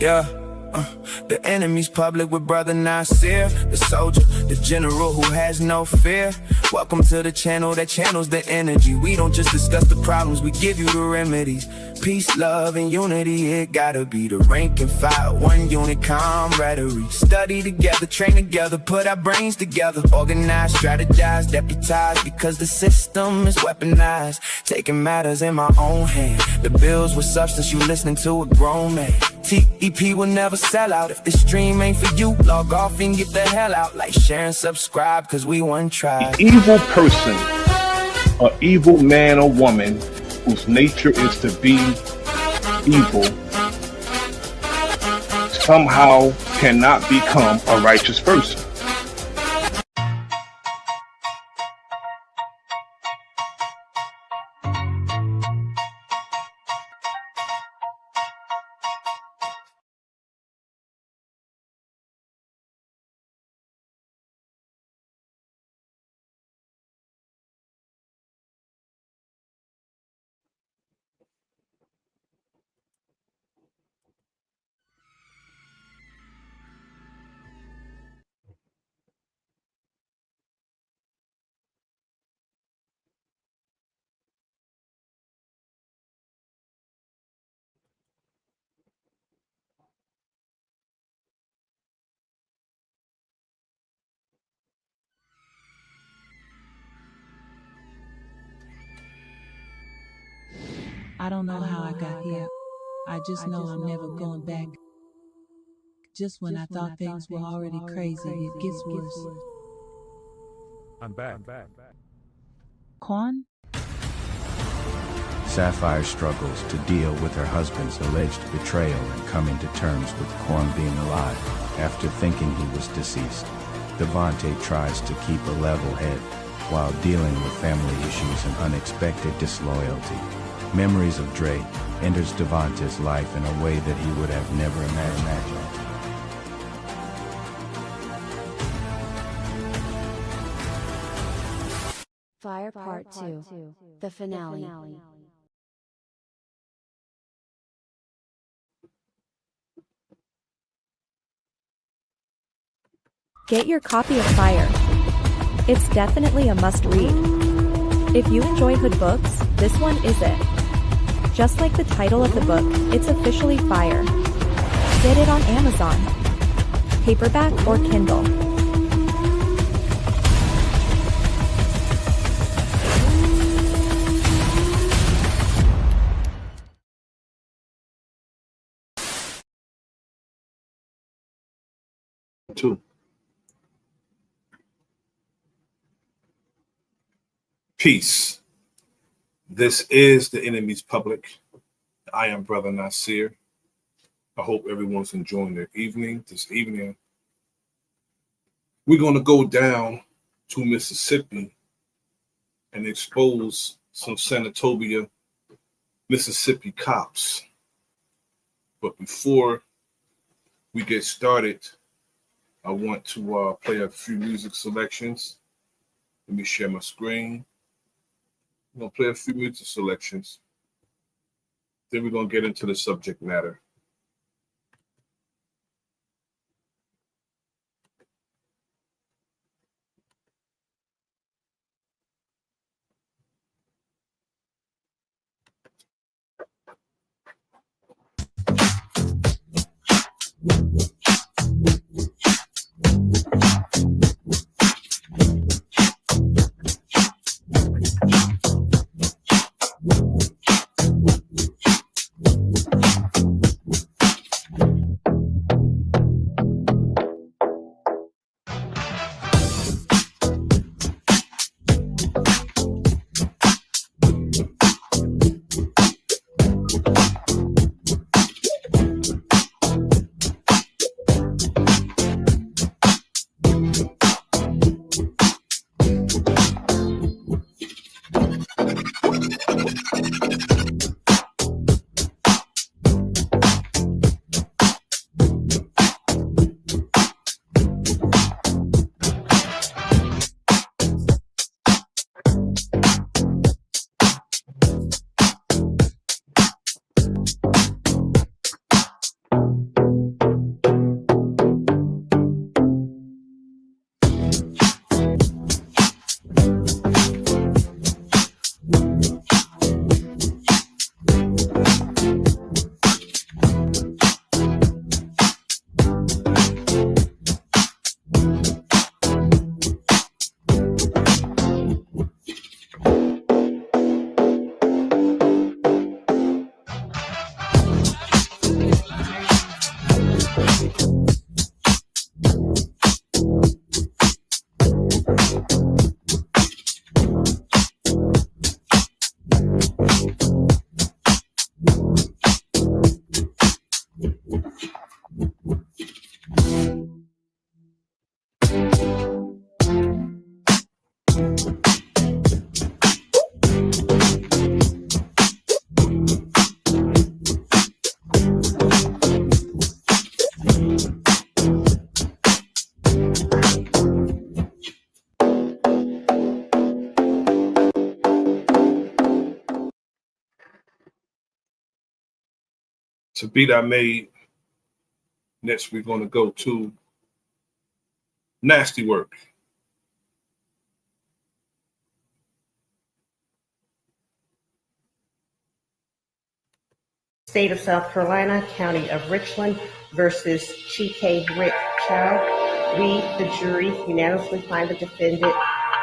Yeah. The enemy's public with Bro.Nasir, the soldier, the general who has no fear. Welcome to the channel that channels the energy. We don't just discuss the problems, we give you the remedies. Peace, love, and unity, it gotta be the rank and file, one unit camaraderie. Study together, train together, put our brains together. Organize, strategize, deputize, because the system is weaponized. Taking matters in my own hand. The bills with substance, you listening to a grown man. TEP will never sell out. If this stream ain't for you, log off and get the hell out. Like, share, and subscribe, cause we one tribe. The evil person, or evil man or woman, whose nature is to be evil, somehow cannot become a righteous person. I don't know how I got here. I just know I'm never going back. Just when I thought things were already crazy, it gets worse. I'm back. Quan? Sapphire struggles to deal with her husband's alleged betrayal and coming to terms with Quan being alive after thinking he was deceased. Devante tries to keep a level head while dealing with family issues and unexpected disloyalty. Memories of Dre enters Devante's life in a way that he would have never imagined. Fire Part 2, the finale. Get your copy of Fire. It's definitely a must-read. If you enjoy hood books, this one is it. Just like the title of the book, it's officially Fire. Get it on Amazon, paperback or Kindle. Two. Peace. This is the enemy's public. I am Bro.Nasir. I hope everyone's enjoying their evening. This evening, we're going to go down to Mississippi and expose some Senatobia, Mississippi cops. But before we get started, I want to play a few music selections. Let me share my screen. I'm going to play a few music selections. Then we're going to get into the subject matter. It's a beat I made. Next, we're going to go to Nasty Work. State of South Carolina, County of Richland versus Chike Rick Chow. We, the jury, unanimously find the defendant,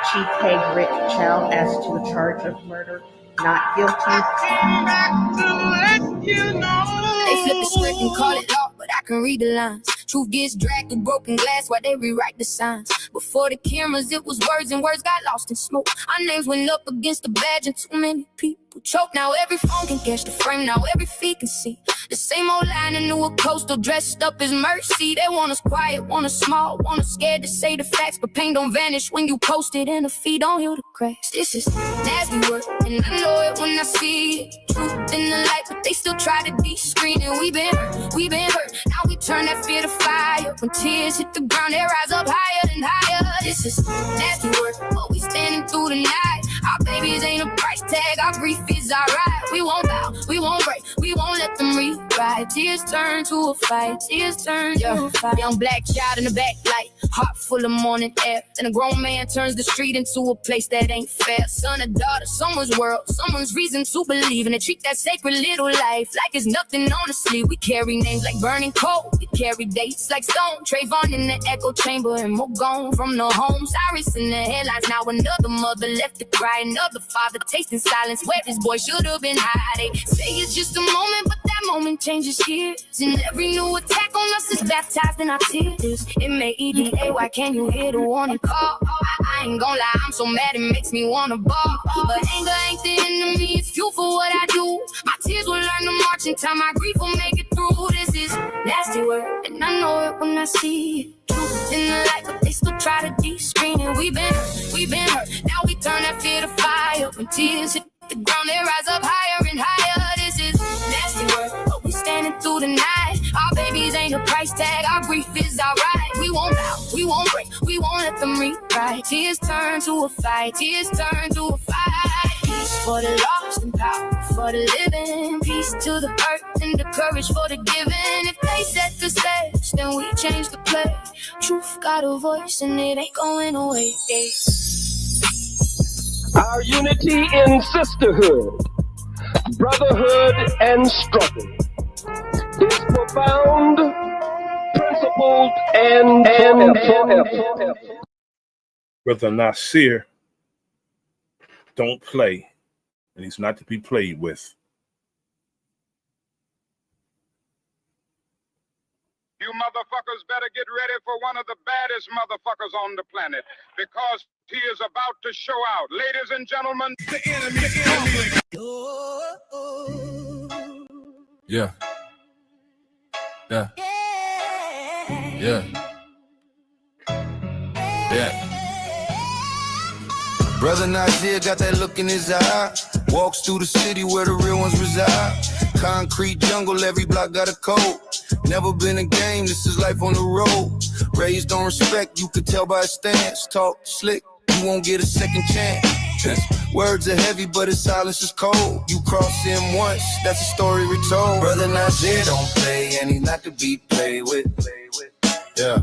Chike Rick Chow, as to the charge of murder, not guilty. They flip the script and call it law, but I can read the lines. Truth gets dragged through broken glass while they rewrite the signs. Before the cameras, it was words, and words got lost in smoke. Our names went up against the badge, and too many people choke. Now every phone can catch the frame, now every feet can see the same old line in Newark Coastal, dressed up as mercy. They want us quiet, want us small, want us scared to say the facts, but pain don't vanish when you post it, and the feed don't heal the cracks. This is nasty work, and I know it when I see it. Truth in the light, but they still try to de-screen, and we've been hurt. Now we turn that fear to fire. When tears hit the ground, they rise up higher and higher. This is nasty work, but we standing through the night. Our babies ain't a price tag, our grief is our right. We won't bow, we won't break, we won't let them rewrite. Tears turn to a fight, tears turn to a fight. Young black child in the backlight, heart full of morning air. Then a grown man turns the street into a place that ain't fair. Son or daughter, someone's world, someone's reason to believe. And they treat that sacred little life like it's nothing, honestly. We carry names like burning coal, we carry dates like stone. Trayvon in the echo chamber and more gone from the home. Cyrus in the headlines, now another mother left to cry. Another father tasting silence where this boy should have been high. They say it's just a moment, but that moment changes years. And every new attack on us is baptized in our tears. M-A-E-D-A, why can't you hear the warning call? I ain't gonna lie, I'm so mad it makes me wanna ball. But anger ain't the enemy, it's fuel for what I do. My tears will learn to march in time, my grief will make it through. This is nasty work, and I know it when I see it. Truth in the light, but they still try to de-screen it. We've been hurt. Now we turn that fear to fire. When tears hit the ground, they rise up higher and higher. This is nasty work, but we standing through the night. Our babies ain't a price tag, our grief is our right. We won't bow, we won't break, we won't let them rewrite. Tears turn to a fight, tears turn to a fight. Peace for the lost and power for the living. Peace to the earth and the courage for the giving. If they set the stage, then we change the play. Truth got a voice and it ain't going away. Our unity in sisterhood, brotherhood, and struggle is profound, principled, and forever. Bro.Nasir don't play, and he's not to be played with. You motherfuckers better get ready for one of the baddest motherfuckers on the planet, because he is about to show out. Ladies and gentlemen, the enemy. Yeah. Yeah. Yeah. Yeah. Bro.Nasir got that look in his eye. Walks through the city where the real ones reside. Concrete jungle, every block got a code. Never been a game, this is life on the road. Raised on respect, you could tell by his stance. Talk slick, you won't get a second chance. Words are heavy, but his silence is cold. You cross him once, that's a story retold. Bro.Nasir don't play, and he's not to be played with. Yeah.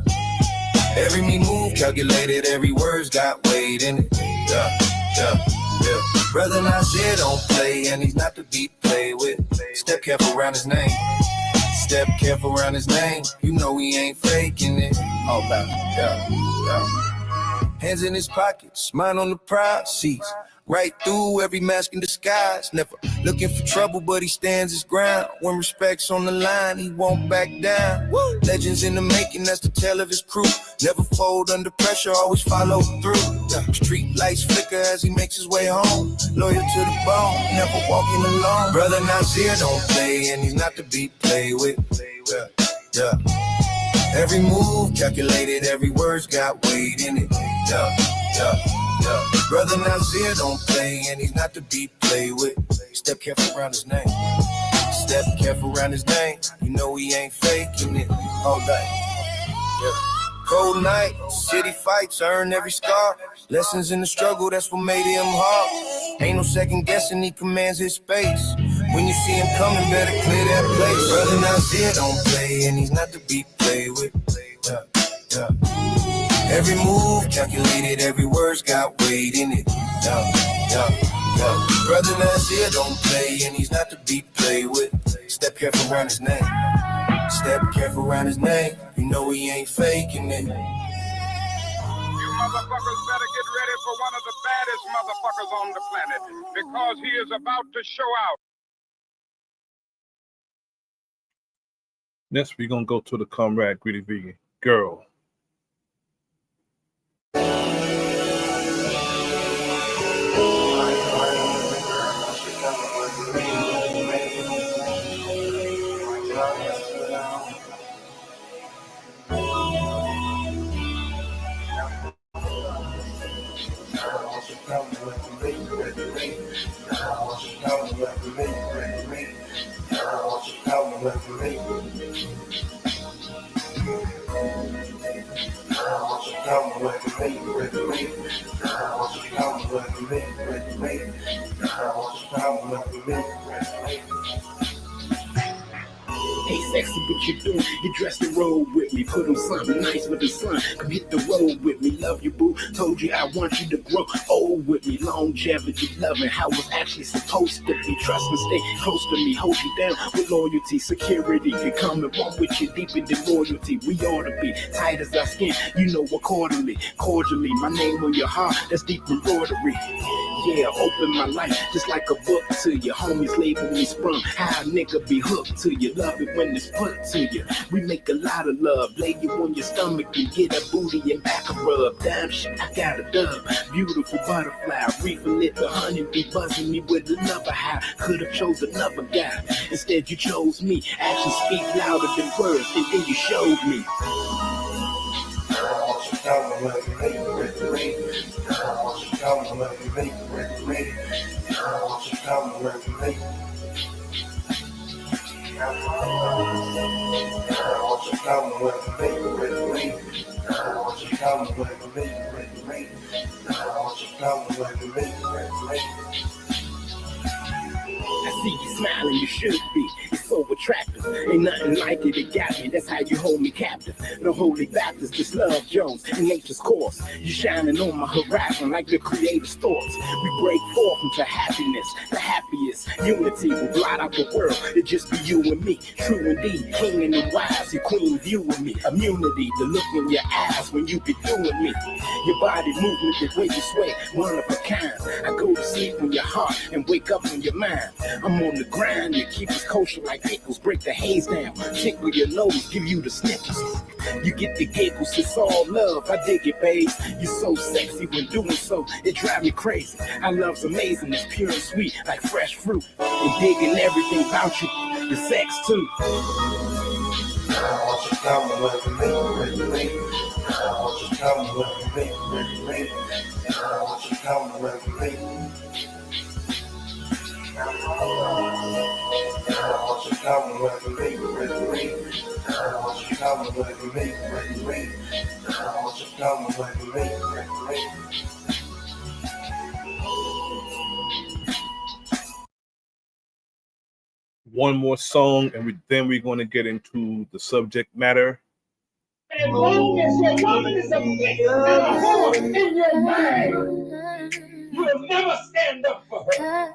Every me move calculated, every word's got weight in it. Yeah, yeah, yeah. Bro.Nasir don't play, and he's not to be played with. Step careful around his name. Step careful around his name. You know he ain't faking it. Oh, yeah, yeah. Hands in his pockets, mind on the prize seats. Right through every mask in disguise. Never looking for trouble, but he stands his ground. When respect's on the line, he won't back down. Woo. Legends in the making, that's the tale of his crew. Never fold under pressure, always follow through. Street lights flicker as he makes his way home. Loyal to the bone, never walking alone. Bro.Nasir don't play, and he's not to be played with. Yeah. Every move calculated, every word's got weight in it. Yeah. Brother Nasir don't play, and he's not to be played with. Step careful around his name. Step careful around his name. You know he ain't faking it all day. Yeah. Cold night, city fights, earn every scar. Lessons in the struggle, that's what made him hard. Ain't no second guessing, he commands his space. When you see him coming, better clear that place. Brother Nasir don't play, and he's not to be played with. Yeah. Every move calculated, every word's got weight in it. Yeah. Brother Nasir don't play, and he's not to be played with. Step careful around his name. Step careful around his name. You know he ain't faking it. You motherfuckers better get ready for one of the baddest motherfuckers on the planet, because he is about to show out. Next, we're going to go to the comrade Greedy Vegan. Girl. Hey, sexy, what you doing? You dressed and roll with me. Put on something nice with the sun. Come hit the road with me. Love you, boo. Told you I want you to grow old with me. Longevity, loving how it's actually supposed to be. Trust me, stay close to me. Hold you down with loyalty, security. You come and walk with you deeper than loyalty. We ought to be tight as our skin. You know, accordingly, cordially. My name on your heart, that's deep embroidery. Yeah, open my life just like a book to you. Homies label me sprung. How a nigga be hooked to you. Love it when it's put to you. We make a lot of love. Lay you on your stomach and get a booty and back a rub. Damn shit, I got a dub. Beautiful butterfly. Reefer lit the honey be buzzing me with another high. Could've chose another guy. Instead you chose me. Actions speak louder than words. And then you showed me. I see you smiling, you should be. It's so attractive. Ain't nothing like it, it got me. That's how you hold me captive. The Holy Baptist, just love Jones in nature's course. You shining on my horizon like the creator's thoughts. We break forth into happiness, the happiest. Unity will blot out the world. It just be you and me. True indeed, clean and wise. Your queen viewing me. Immunity, the look in your eyes when you be doing me. Your body movement, the way you sway, one of a kind. I go to sleep on your heart and wake up on your mind. I'm on the grind, you keep us kosher like pickles. Break the haze down, tickle your nose, give you the sniffles. You get the giggles, it's all love, I dig it, babe. You're so sexy when doing so, it drive me crazy. Our love's amazing, it's pure and sweet, like fresh fruit. And digging everything about you, the sex too. I want you to come with me. I want you to come with me. I want you to come with me. I want you to come with me. I want you to come with me. I want you to come with me. One more song, and then we're going to get into the subject matter. As long as your woman is a bitch and a whore in your mind, you will never stand up for her.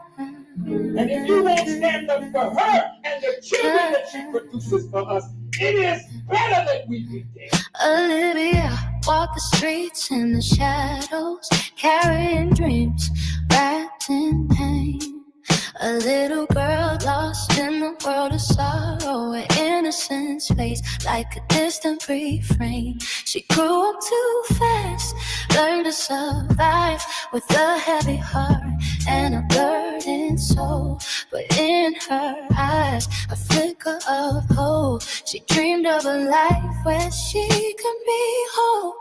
And if you won't stand up for her and the children that she produces for us, it is better that we be dead. Olivia walked the streets in the shadows, carrying dreams wrapped in pain. A little girl lost in the world of sorrow, her innocence fades like a distant refrain. She grew up too fast, learned to survive with a heavy heart and a burdened soul. but in her eyes, a flicker of hope. She dreamed of a life where she can be whole.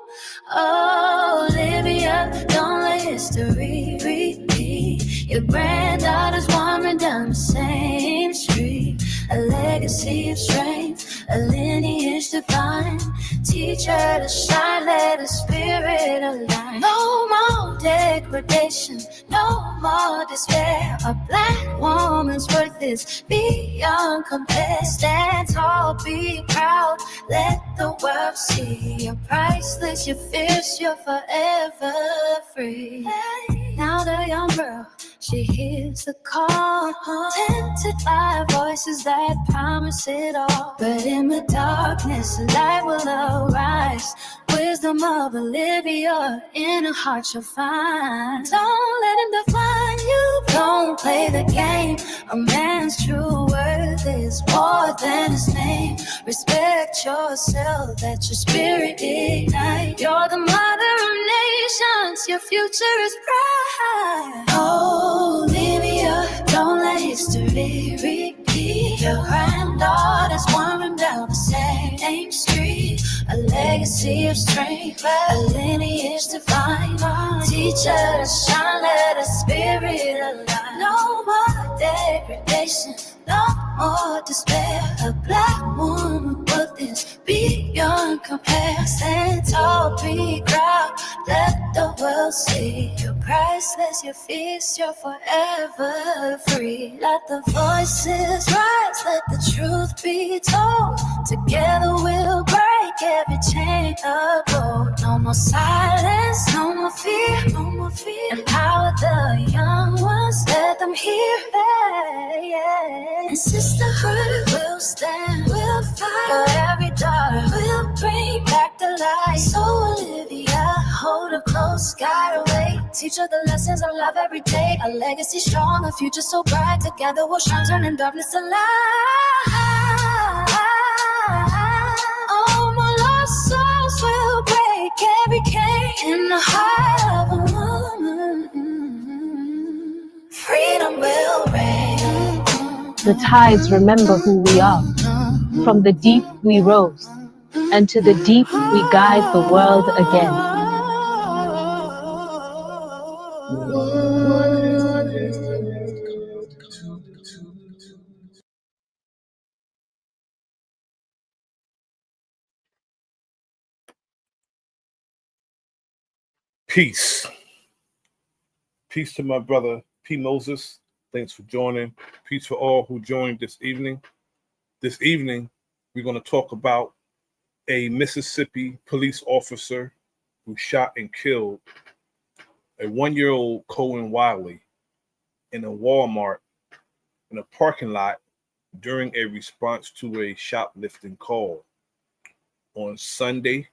Oh, Olivia, don't let history repeat. Your granddaughter's wandering down the same street. A legacy of strength, a lineage divine. Teach her to shine, let her spirit align. No more degradation, no more despair. A black woman's worth is beyond compare. Stand tall, be proud, let the world see. You're priceless, you're fierce, you're forever free. Now the young girl, she hears the call, tempted by voices that promise it all. But in the darkness, a light will arise. Wisdom of Olivia in her heart you'll find. Don't let him define you, don't play the game. A man's true worth is more than his name. Respect yourself, let your spirit ignite. You're the mother of nations, your future is bright. Oh, Olivia, don't let history repeat. Your granddaughter's wandering down the same street. A legacy of strength, a lineage divine. Teach her to shine, let her spirit align. No more degradation, no more despair. A black woman worth is beyond compare. Stand tall, be proud, let the world see. You're priceless, you're fierce, you're forever free. Let the voices rise, let the truth be told. Together we'll break every chain of gold. No more silence, no more fear, no more fear. Empower the young ones, let them hear. And sisterhood will stand, we'll fight for every daughter. We'll bring back the light. So Olivia, hold her close, guide her way. Teach her the lessons of love every day. A legacy strong, a future so bright. Together we'll shine, turning darkness to light. All my lost souls will break every chain in the heart of a woman. Freedom will reign. The tides remember who we are. From the deep we rose, and to the deep we guide the world again. Peace. Peace to my brother P. Moses. Thanks for joining. Peace for all who joined this evening. This evening, we're going to talk about a Mississippi police officer who shot and killed a 1-year-old Cohen Wiley in a Walmart in a parking lot during a response to a shoplifting call on Sunday,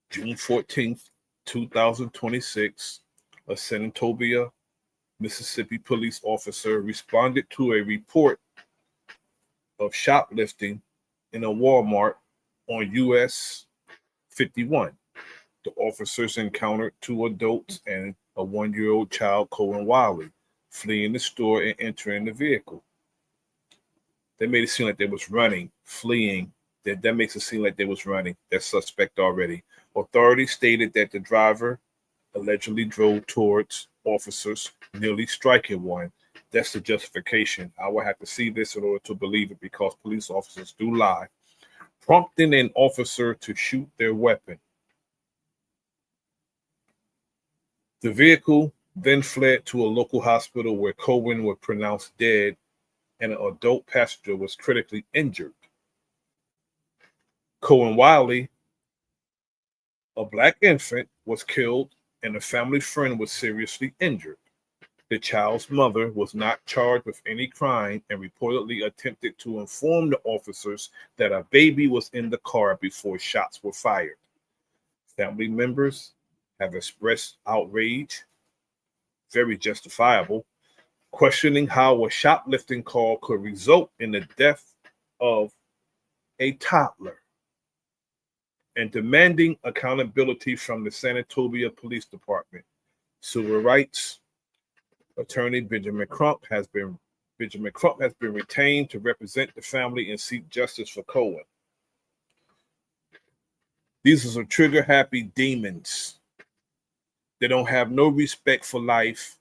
June 14th, 2026. A Senatobia, Mississippi police officer responded to a report of shoplifting in a Walmart on US 51. The officers encountered 2 adults and a 1-year-old child, Cohen Wiley, fleeing the store and entering the vehicle. They made it seem like they was running, fleeing. That makes it seem like they was running. That's suspect already. Authorities stated that the driver allegedly drove towards officers, nearly striking one. That's the justification. I will have to see this in order to believe it because police officers do lie, prompting an officer to shoot their weapon. The vehicle then fled to a local hospital where Cohen was pronounced dead and an adult passenger was critically injured. Cohen Wiley, a black infant, was killed and a family friend was seriously injured. The child's mother was not charged with any crime and reportedly attempted to inform the officers that a baby was in the car before shots were fired. Family members have expressed outrage, very justifiable, questioning how a shoplifting call could result in the death of a toddler and demanding accountability from the Senatobia Police Department. Civil rights attorney Benjamin Crump has been Benjamin Crump has been retained to represent the family and seek justice for Cohen. These are some trigger-happy demons. They don't have no respect for life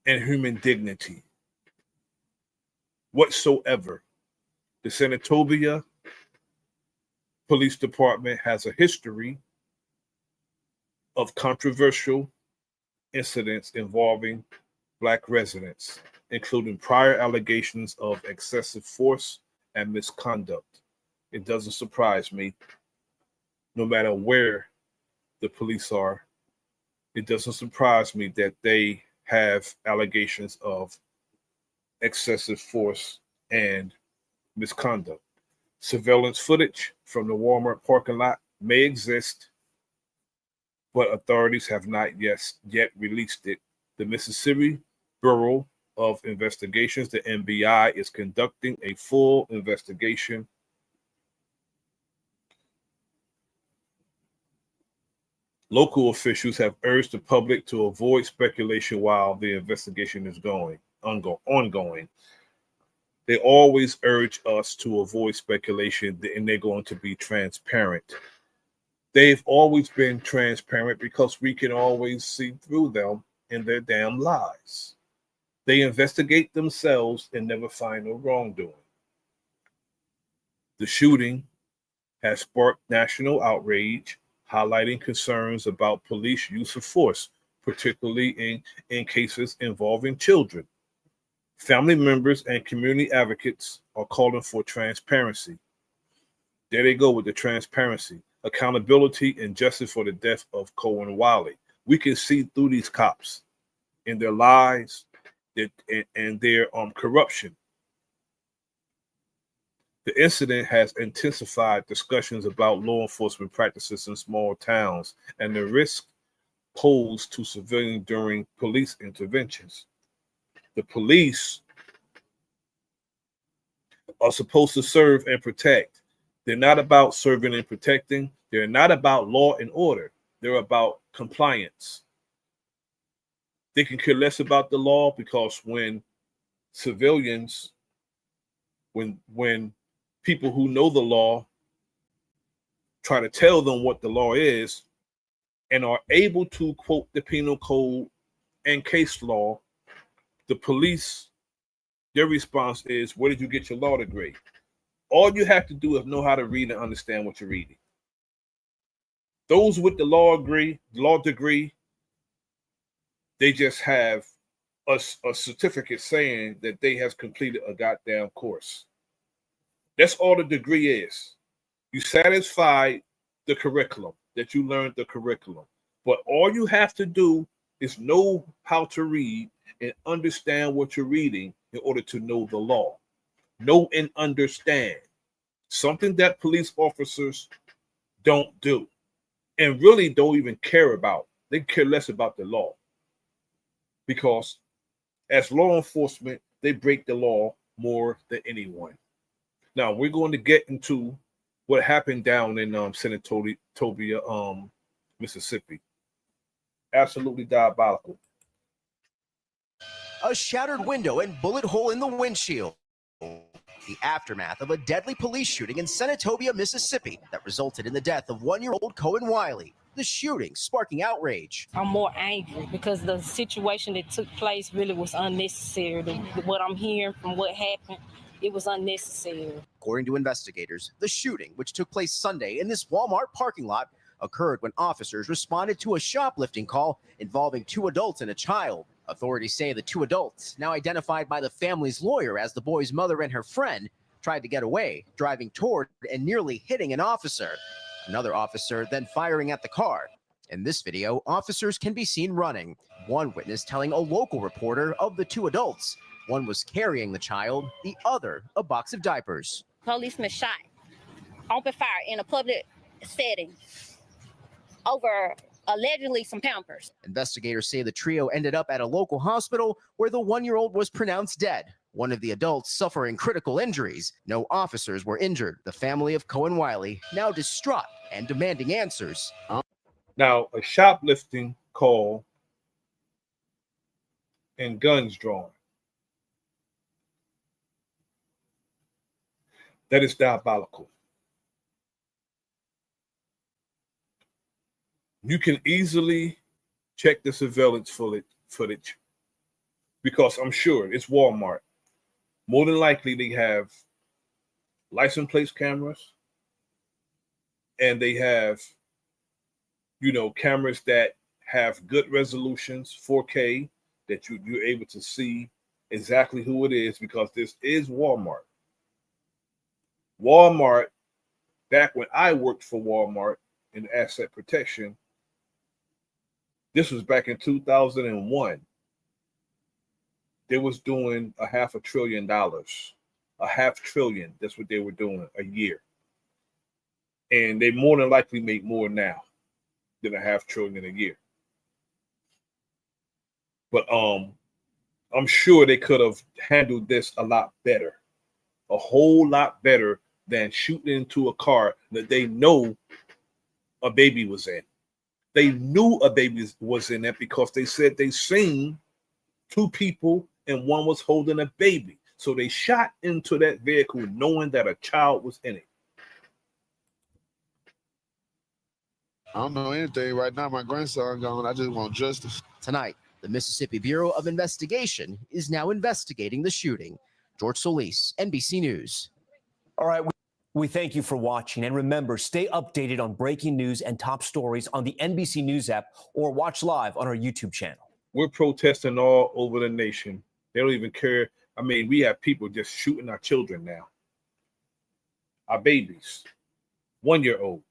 and human dignity whatsoever. The Senatobia Police Department has a history of controversial incidents involving Black residents, including prior allegations of excessive force and misconduct. It doesn't surprise me, no matter where the police are, it doesn't surprise me that they have allegations of excessive force and misconduct. Surveillance footage from the Walmart parking lot may exist, but authorities have not yet released it. The Mississippi Bureau of Investigations, the FBI, is conducting a full investigation. Local officials have urged the public to avoid speculation while the investigation is ongoing. They always urge us to avoid speculation, and they're going to be transparent. They've always been transparent because we can always see through them and their damn lies. They investigate themselves and never find no wrongdoing. The shooting has sparked national outrage, highlighting concerns about police use of force, particularly in cases involving children. Family members and community advocates are calling for transparency. There they go with the transparency, accountability, and justice for the death of Cohen Wiley. We can see through these cops and their lies and their corruption. The incident has intensified discussions about law enforcement practices in small towns and the risk posed to civilians during police interventions. The police are supposed to serve and protect. They're not about serving and protecting. They're not about law and order. They're about compliance. They can care less about the law because when civilians, when people who know the law try to tell them what the law is and are able to quote the penal code and case law, the police, their response is, where did you get your law degree? All you have to do is know how to read and understand what you're reading. Those with the law degree, they just have a certificate saying that they has completed a goddamn course. That's all the degree is. You satisfy the curriculum, that you learned the curriculum. But all you have to do is know how to read and understand what you're reading in order to know the law. Know and understand. Something that police officers don't do and really don't even care about. They care less about the law because as law enforcement, they break the law more than anyone. Now, we're going to get into what happened down in Senatobia, Mississippi. Absolutely diabolical. A shattered window and bullet hole in the windshield. The aftermath of a deadly police shooting in Senatobia, Mississippi that resulted in the death of one-year-old Cohen Wiley. The shooting sparking outrage. I'm more angry because the situation that took place really was unnecessary. What I'm hearing from what happened, it was unnecessary. According to investigators, the shooting, which took place Sunday in this Walmart parking lot, occurred when officers responded to a shoplifting call involving two adults and a child. Authorities say the two adults, now identified by the family's lawyer as the boy's mother and her friend, tried to get away, driving toward and nearly hitting an officer. Another officer then firing at the car. In this video, officers can be seen running. One witness telling a local reporter of the two adults. One was carrying the child, the other a box of diapers. Policeman shot, open fire in a public setting over allegedly some Pampers. Investigators say the trio ended up at a local hospital where the one-year-old was pronounced dead. One of the adults suffering critical injuries. No officers were injured. The family of Cohen Wiley now distraught and demanding answers. Now, a shoplifting call and guns drawn. That is diabolical. You can easily check the surveillance footage because I'm sure it's Walmart. More than likely, they have license plate cameras and they have, cameras that have good resolutions, 4K, that you're able to see exactly who it is because this is Walmart. Walmart, back when I worked for Walmart in asset protection, this was back in 2001. They was doing $500 billion. $500 billion. That's what they were doing a year. And they more than likely make more now than $500 billion a year. But I'm sure they could have handled this a lot better, a whole lot better than shooting into a car that they know a baby was in. They knew a baby was in it because they said they seen two people and one was holding a baby. So they shot into that vehicle knowing that a child was in it. I don't know anything right now. My grandson gone. I just want justice. Tonight, the Mississippi Bureau of Investigation is now investigating the shooting. George Solis, NBC News. All right. We thank you for watching. And remember, stay updated on breaking news and top stories on the NBC News app or watch live on our YouTube channel. We're protesting all over the nation. They don't even care. I mean, we have people just shooting our children now. Our babies, 1-year-old,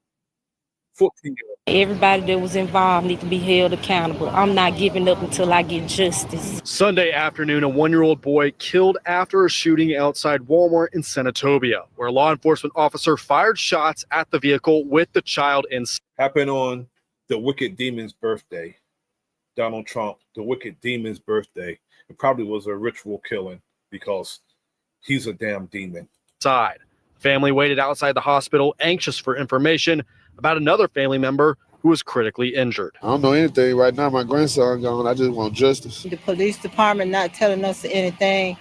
14-year-old. Everybody that was involved need to be held accountable. I'm not giving up until I get justice. Sunday afternoon, a 1-year-old boy killed after a shooting outside Walmart in Senatobia, where a law enforcement officer fired shots at the vehicle with the child inside. Happened on the wicked demon's birthday. Donald Trump, the wicked demon's birthday. It probably was a ritual killing because he's a damn demon. Family waited outside the hospital, anxious for information about another family member who was critically injured. I don't know anything right now. My grandson gone. I just want justice. The police department not telling us anything.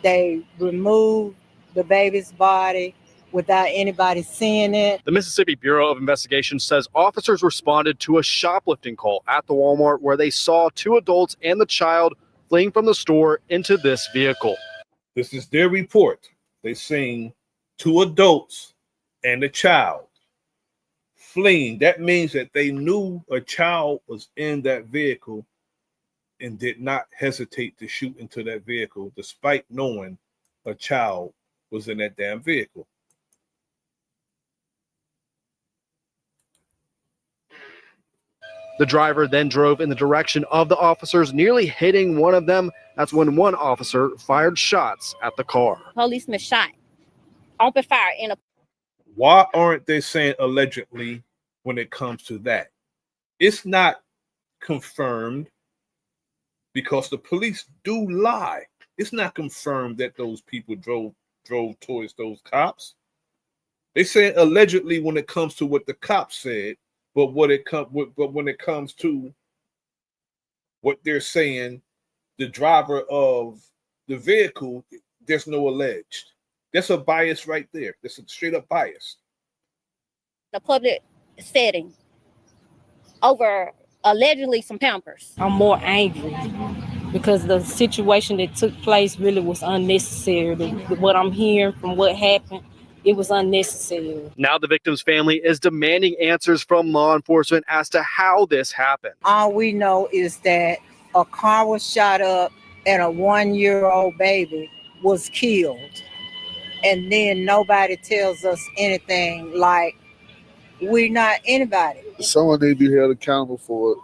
They removed the baby's body without anybody seeing it. The Mississippi Bureau of Investigation says officers responded to a shoplifting call at the Walmart where they saw two adults and the child fleeing from the store into this vehicle. This is their report. They seen two adults and a child fleeing. That means that they knew a child was in that vehicle and did not hesitate to shoot into that vehicle despite knowing a child was in that damn vehicle. The driver then drove in the direction of the officers, nearly hitting one of them. That's when one officer fired shots at the car. Policeman shot, open fire in a. Why aren't they saying allegedly when it comes to that? It's not confirmed because the police do lie. It's not confirmed that those people drove towards those cops. They say allegedly when it comes to what the cops said, but when it comes to what they're saying, the driver of the vehicle, there's no alleged. That's a bias right there. That's a straight up bias. The public setting over allegedly some Pampers. I'm more angry because the situation that took place really was unnecessary. What I'm hearing from what happened, it was unnecessary. Now the victim's family is demanding answers from law enforcement as to how this happened. All we know is that a car was shot up and a 1-year-old baby was killed. And then nobody tells us anything, like we're not anybody. Someone need to be held accountable for it.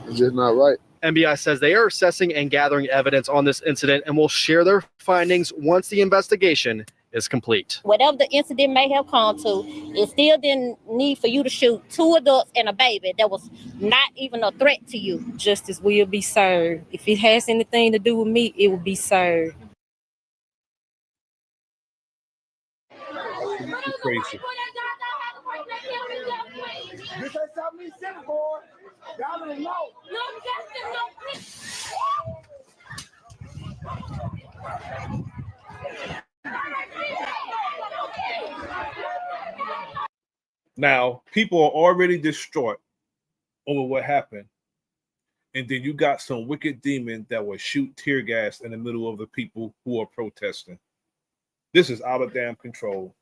It's just not right. NBI says they are assessing and gathering evidence on this incident and will share their findings once the investigation is complete. Whatever the incident may have come to, it still didn't need for you to shoot two adults and a baby that was not even a threat to you. Justice will be served. If it has anything to do with me, it will be served. Crazy. me sitting for. Y'all don't know. No, Justin, no, please. Now, people are already distraught over what happened. And then you got some wicked demon that will shoot tear gas in the middle of the people who are protesting. This is out of damn control.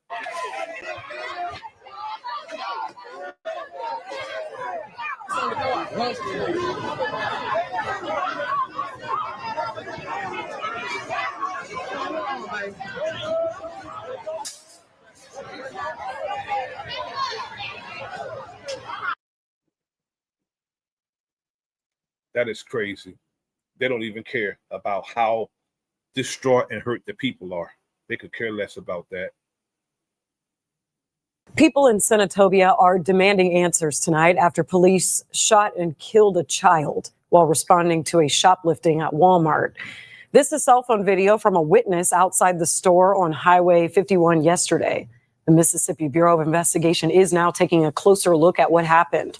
That is crazy. They don't even care about how distraught and hurt the people are. They could care less about that. People in Senatobia are demanding answers tonight after police shot and killed a child while responding to a shoplifting at Walmart. This is cell phone video from a witness outside the store on Highway 51 yesterday. The Mississippi Bureau of Investigation is now taking a closer look at what happened.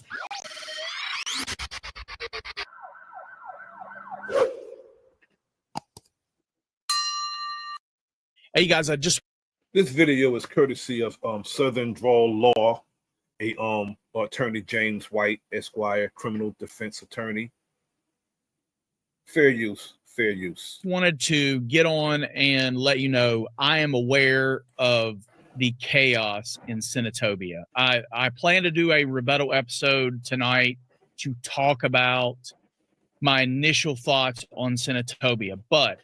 Hey guys, This video is courtesy of Southern Drawl Law, a attorney James White, Esquire, criminal defense attorney. Fair use, fair use. wanted to get on and let you know I am aware of the chaos in Senatobia. I plan to do a rebuttal episode tonight to talk about my initial thoughts on Senatobia, but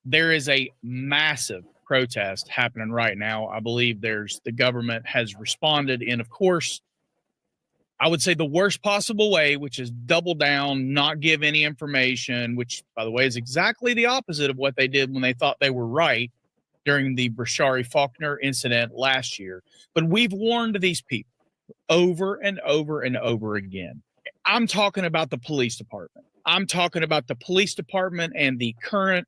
there is a massive protest happening right now. I believe the government has responded in, of course, I would say the worst possible way, which is double down, not give any information, which, by the way, is exactly the opposite of what they did when they thought they were right during the Brashari Faulkner incident last year. But we've warned these people over and over and over again. I'm talking about the police department. I'm talking about the police department and the current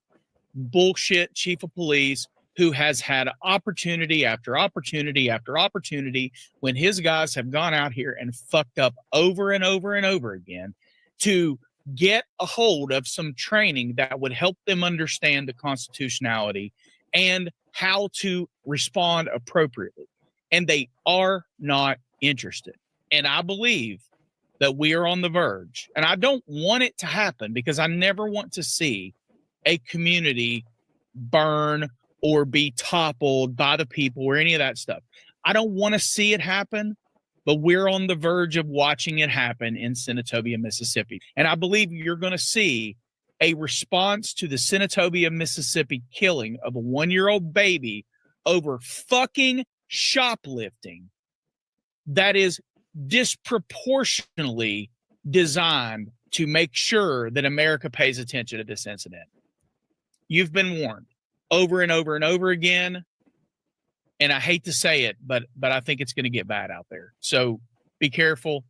bullshit chief of police who has had opportunity after opportunity after opportunity when his guys have gone out here and fucked up over and over and over again to get a hold of some training that would help them understand the constitutionality and how to respond appropriately. And they are not interested. And I believe that we are on the verge. And I don't want it to happen because I never want to see a community burn or be toppled by the people or any of that stuff. I don't want to see it happen, but we're on the verge of watching it happen in Senatobia, Mississippi. And I believe you're going to see a response to the Senatobia, Mississippi killing of a 1-year-old baby over fucking shoplifting that is disproportionately designed to make sure that America pays attention to this incident. You've been warned over and over and over again. And I hate to say it, but I think it's going to get bad out there. So be careful.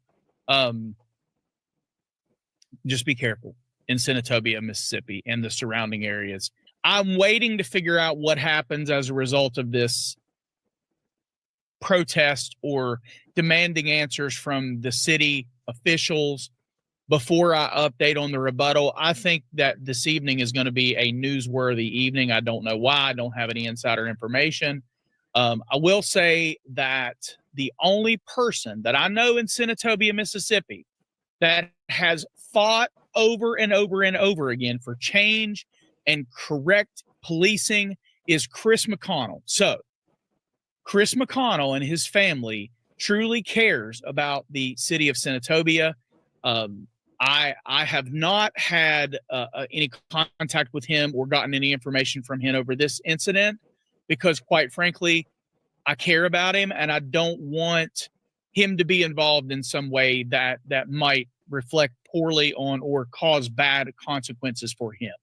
Just be careful in Senatobia, Mississippi, and the surrounding areas. I'm waiting to figure out what happens as a result of this protest or demanding answers from the city officials before I update on the rebuttal. I think that this evening is going to be a newsworthy evening. I don't know why. I don't have any insider information. I will say that the only person that I know in Senatobia, Mississippi, that has fought over and over and over again for change and correct policing is Chris McConnell. So Chris McConnell and his family truly cares about the city of Senatobia. I have not had any contact with him or gotten any information from him over this incident because, quite frankly, I care about him and I don't want him to be involved in some way that might reflect poorly on or cause bad consequences for him.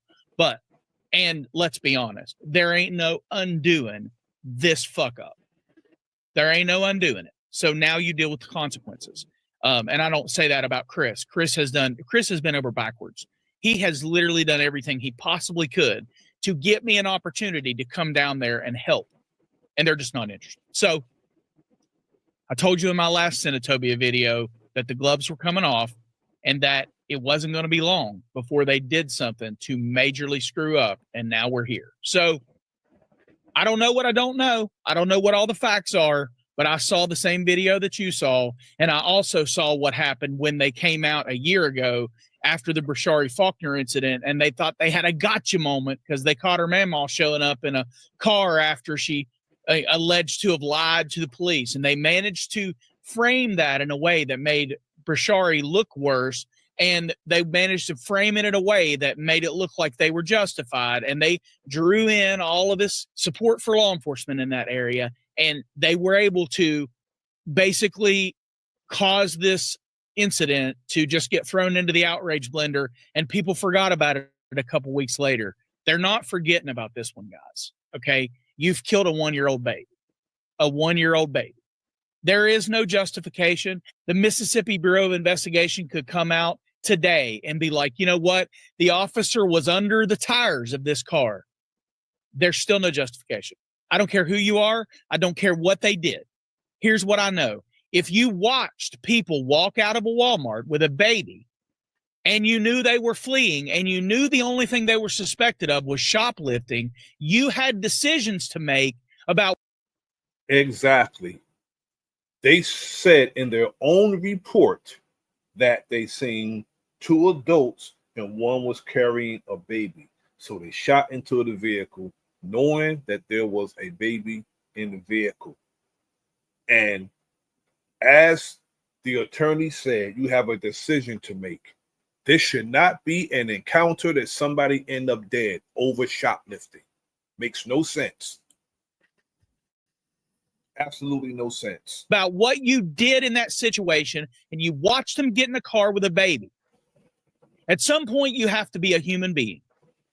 And let's be honest, there ain't no undoing this fuck up. There ain't no undoing it. So now you deal with the consequences. And I don't say that about Chris. Chris has been over backwards. He has literally done everything he possibly could to get me an opportunity to come down there and help. And they're just not interested. So I told you in my last Senatobia video that the gloves were coming off and that it wasn't going to be long before they did something to majorly screw up. And now we're here. So I don't know what I don't know. I don't know what all the facts are, but I saw the same video that you saw. And I also saw what happened when they came out a year ago after the Brashari Faulkner incident, and they thought they had a gotcha moment because they caught her mamaw showing up in a car after she alleged to have lied to the police. And they managed to frame that in a way that made Brashari look worse. And they managed to frame it in a way that made it look like they were justified. And they drew in all of this support for law enforcement in that area. And they were able to basically cause this incident to just get thrown into the outrage blender. And people forgot about it a couple weeks later. They're not forgetting about this one, guys. Okay. You've killed a 1-year-old baby. A 1-year-old baby. There is no justification. The Mississippi Bureau of Investigation could come out today and be like, you know what? The officer was under the tires of this car. There's still no justification. I don't care who you are. I don't care what they did. Here's what I know. If you watched people walk out of a Walmart with a baby and you knew they were fleeing and you knew the only thing they were suspected of was shoplifting, you had decisions to make about. Exactly. They said in their own report that they seen 2 adults and one was carrying a baby. So they shot into the vehicle knowing that there was a baby in the vehicle. And as the attorney said, you have a decision to make. This should not be an encounter that somebody end up dead over shoplifting. Makes no sense. Absolutely no sense. About what you did in that situation, and you watched them get in a car with a baby. At some point, you have to be a human being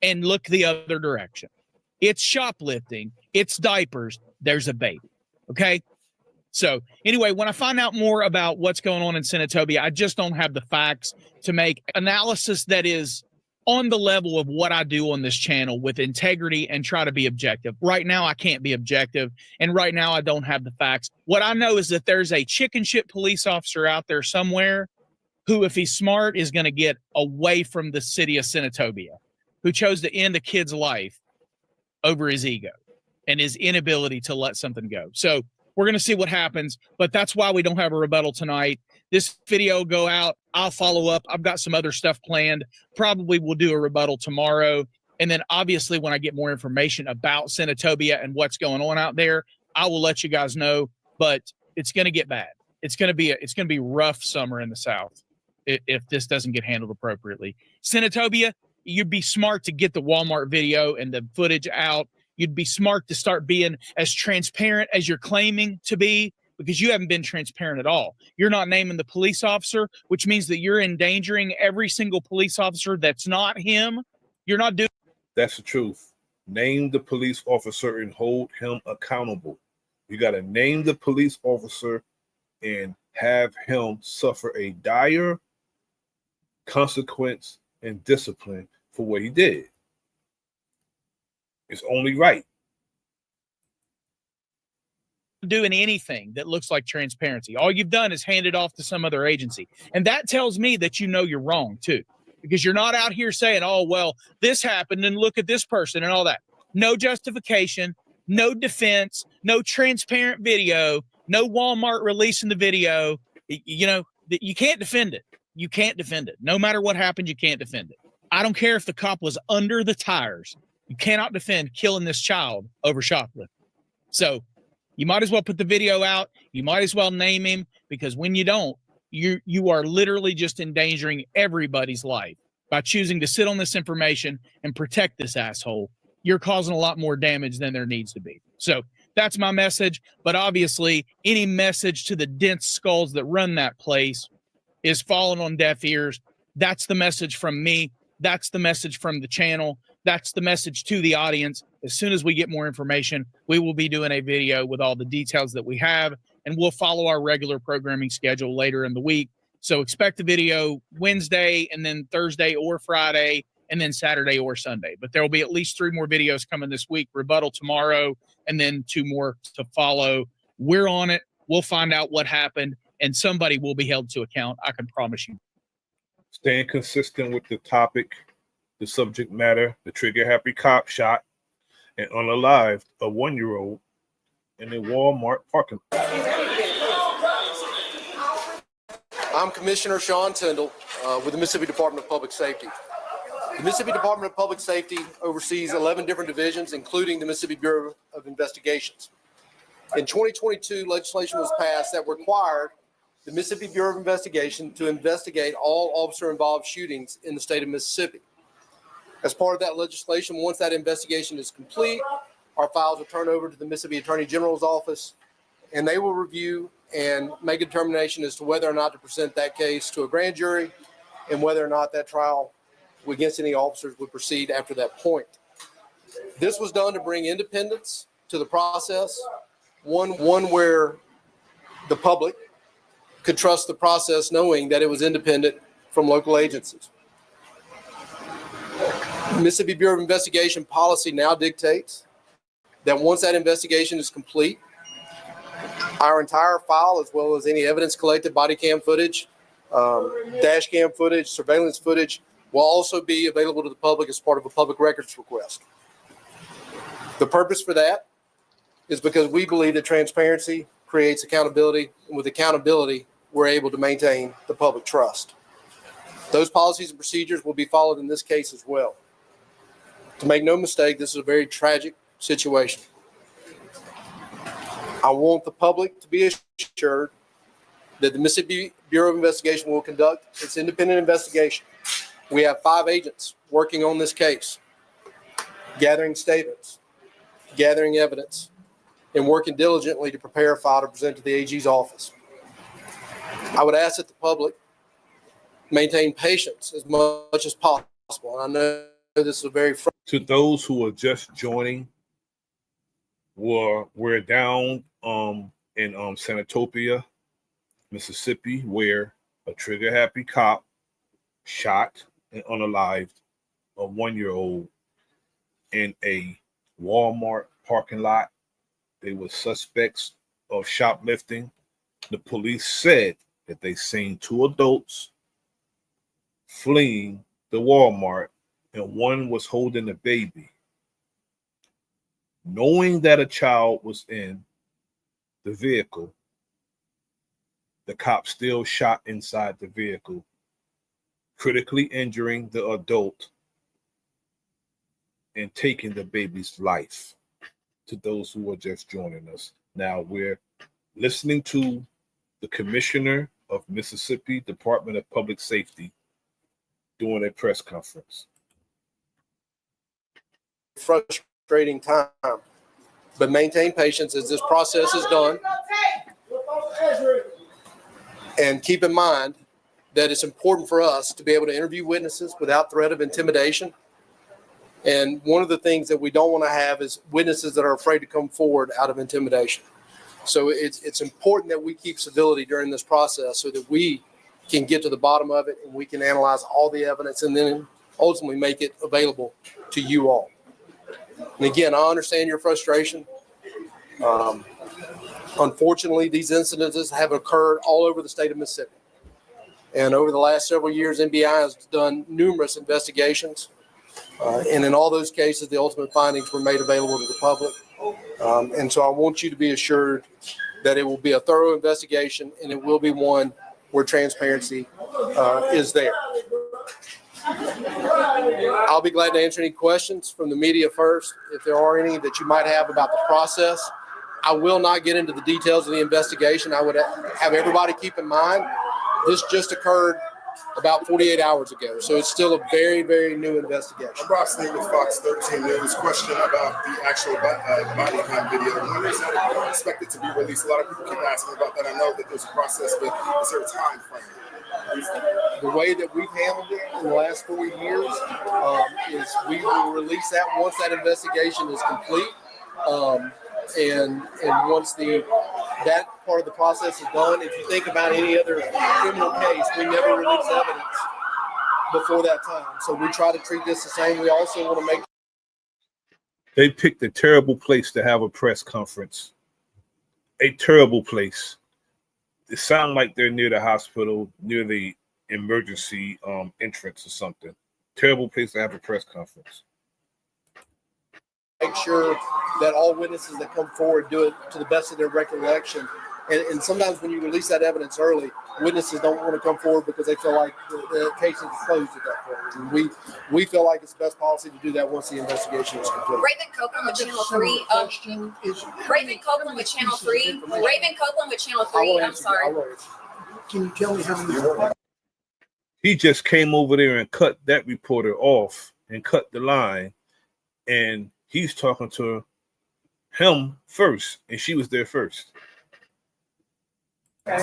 and look the other direction. It's shoplifting. It's diapers. There's a baby. Okay? So anyway, when I find out more about what's going on in Senatobia, I just don't have the facts to make analysis that is on the level of what I do on this channel with integrity and try to be objective. Right now, I can't be objective. And right now, I don't have the facts. What I know is that there's a chicken shit police officer out there somewhere who, if he's smart, is going to get away from the city of Senatobia, who chose to end a kid's life over his ego and his inability to let something go. So we're going to see what happens, but that's why we don't have a rebuttal tonight. This video will go out. I'll follow up. I've got some other stuff planned. Probably we'll do a rebuttal tomorrow. And then obviously when I get more information about Senatobia and what's going on out there, I will let you guys know, but it's going to get bad. It's going to be rough summer in the South if this doesn't get handled appropriately. Senatobia, you'd be smart to get the Walmart video and the footage out. You'd be smart to start being as transparent as you're claiming to be, because you haven't been transparent at all. You're not naming the police officer, which means that you're endangering every single police officer that's not him. You're not doing. That's the truth. Name the police officer and hold him accountable. You got to name the police officer and have him suffer a dire consequence and discipline for what he did. It's only right. Doing anything that looks like transparency. All you've done is hand it off to some other agency. And that tells me that you know you're wrong too, because you're not out here saying, oh, well, this happened and look at this person and all that. No justification, no defense, no transparent video, no Walmart releasing the video. You know, you can't defend it. You can't defend it. No matter what happened, you can't defend it. I don't care if the cop was under the tires. You cannot defend killing this child over shoplifting. So you might as well put the video out. You might as well name him, because when you don't, you are literally just endangering everybody's life by choosing to sit on this information and protect this asshole. You're causing a lot more damage than there needs to be. So that's my message. But obviously, any message to the dense skulls that run that place is falling on deaf ears. That's the message from me. That's the message from the channel. That's the message to the audience. As soon as we get more information, we will be doing a video with all the details that we have, and we'll follow our regular programming schedule later in the week. So expect a video Wednesday, and then Thursday or Friday, and then Saturday or Sunday. But there will be at least 3 more videos coming this week, rebuttal tomorrow, and then 2 more to follow. We're on it. We'll find out what happened. and somebody will be held to account. I can promise you. Staying consistent with the topic, the subject matter, the trigger-happy cop shot and unalived a 1-year-old in a Walmart parking lot. I'm Commissioner Sean Tyndall with the Mississippi Department of Public Safety. The Mississippi Department of Public Safety oversees 11 different divisions, including the Mississippi Bureau of Investigations. In 2022, legislation was passed that required the Mississippi Bureau of Investigation to investigate all officer-involved shootings in the state of Mississippi. As part of that legislation, once that investigation is complete, our files are turned over to the Mississippi Attorney General's office, and they will review and make a determination as to whether or not to present that case to a grand jury and whether or not that trial against any officers would proceed after that point. This was done to bring independence to the process, one where the public could trust the process knowing that it was independent from local agencies. Mississippi Bureau of Investigation policy now dictates that once that investigation is complete, our entire file, as well as any evidence collected, body cam footage, dash cam footage, surveillance footage, will also be available to the public as part of a public records request. The purpose for that is because we believe that transparency creates accountability, and with accountability, we're able to maintain the public trust. Those policies and procedures will be followed in this case as well. To make no mistake, this is a very tragic situation. I want the public to be assured that the Mississippi Bureau of Investigation will conduct its independent investigation. We have 5 agents working on this case, gathering statements, gathering evidence, and working diligently to prepare a file to present to the AG's office. I would ask that the public maintain patience as much as possible. And I know this is a very to those who are just joining. We're down in Senatopia, Mississippi, where a trigger-happy cop shot and unalived a 1-year-old in a Walmart parking lot. They were suspects of shoplifting. The police said that they seen 2 adults fleeing the Walmart, and one was holding a baby. Knowing that a child was in the vehicle, the cop still shot inside the vehicle, critically injuring the adult and taking the baby's life. To those who are just joining us. Now we're listening to the Commissioner of Mississippi Department of Public Safety doing a press conference. Frustrating time, but maintain patience as this process is done. And keep in mind that it's important for us to be able to interview witnesses without threat of intimidation. And one of the things that we don't want to have is witnesses that are afraid to come forward out of intimidation. So it's important that we keep civility during this process so that we can get to the bottom of it and we can analyze all the evidence and then ultimately make it available to you all. And again, I understand your frustration. Unfortunately, these incidences have occurred all over the state of Mississippi. And over the last several years, NBI has done numerous investigations. And in all those cases, the ultimate findings were made available to the public. And so I want you to be assured that it will be a thorough investigation and it will be one where transparency is there. I'll be glad to answer any questions from the media first, if there are any that you might have about the process. I will not get into the details of the investigation. I would have everybody keep in mind, this just occurred about 48 hours ago. So it's still a very, very new investigation. I'm Rob Sneed with Fox 13. There was a question about the actual body cam video. When is that expected to be released? A lot of people keep asking about that. I know that there's a process, but is there a time frame? The way that we've handled it in the last 4 years is we will release that once that investigation is complete. And once that part of the process is done, if you think about any other criminal case, we never release evidence before that time. So we try to treat this the same. We also want to make. They picked a terrible place to have a press conference. A terrible place. It sounds like they're near the hospital, near the emergency entrance or something. Terrible place to have a press conference. Make sure that all witnesses that come forward do it to the best of their recollection. And sometimes when you release that evidence early, witnesses don't want to come forward because they feel like the case is closed at that point. And we feel like it's the best policy to do that once the investigation is complete. Raven Copeland with Channel 3. Raven Copeland with Channel 3. Raven Copeland with Channel 3. I'm sorry. Can you tell me how many? He just came over there and cut that reporter off and cut the line. And he's talking to him first, and she was there first. Any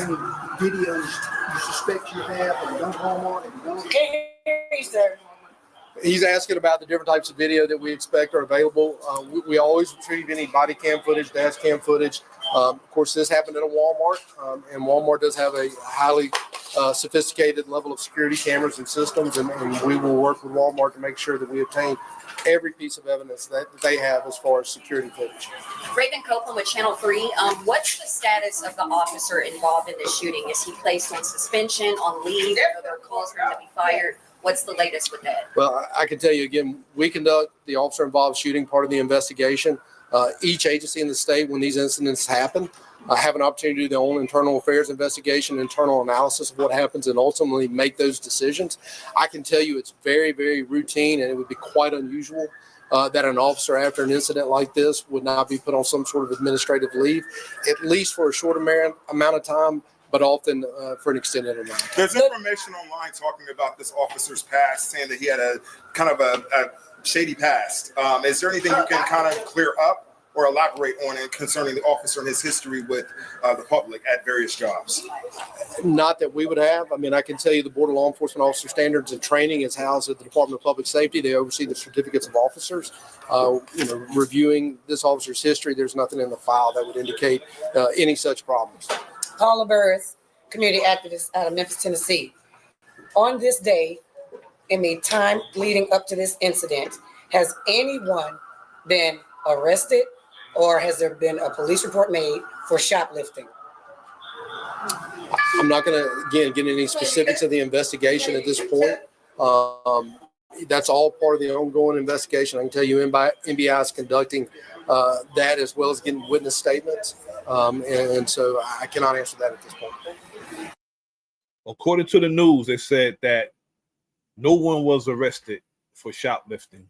videos you suspect you have and don't harm on it? He's asking about the different types of video that we expect are available. We always retrieve any body cam footage, dash cam footage. Of course, this happened at a Walmart, and Walmart does have a highly sophisticated level of security cameras and systems, and we will work with Walmart to make sure that we obtain every piece of evidence that they have as far as security footage. Raven Copeland with Channel 3. What's the status of the officer involved in this shooting? Is he placed on suspension, on leave? Are there calls for him to be fired? What's the latest with that? Well, I can tell you again, we conduct the officer involved shooting part of the investigation. Each agency in the state, when these incidents happen, have an opportunity to do their own internal affairs investigation, internal analysis of what happens, and ultimately make those decisions. I can tell you it's very, very routine, and it would be quite unusual that an officer after an incident like this would not be put on some sort of administrative leave, at least for a short amount of time, but often for an extended amount. There's information online talking about this officer's past, saying that he had a kind of a shady past. Is there anything you can kind of clear up or elaborate on it concerning the officer and his history with the public at various jobs? Not that we would have. I mean, I can tell you the Board of Law Enforcement Officer Standards and Training is housed at the Department of Public Safety. They oversee the certificates of officers. Reviewing this officer's history, there's nothing in the file that would indicate any such problems. Paula Burris, community activist out of Memphis, Tennessee. On this day, in the time leading up to this incident, has anyone been arrested or has there been a police report made for shoplifting? I'm not going to, again, get any specifics of the investigation at this point. That's all part of the ongoing investigation. I can tell you NBI is conducting that as well as getting witness statements. And so I cannot answer that at this point. According to the news, they said that no one was arrested for shoplifting.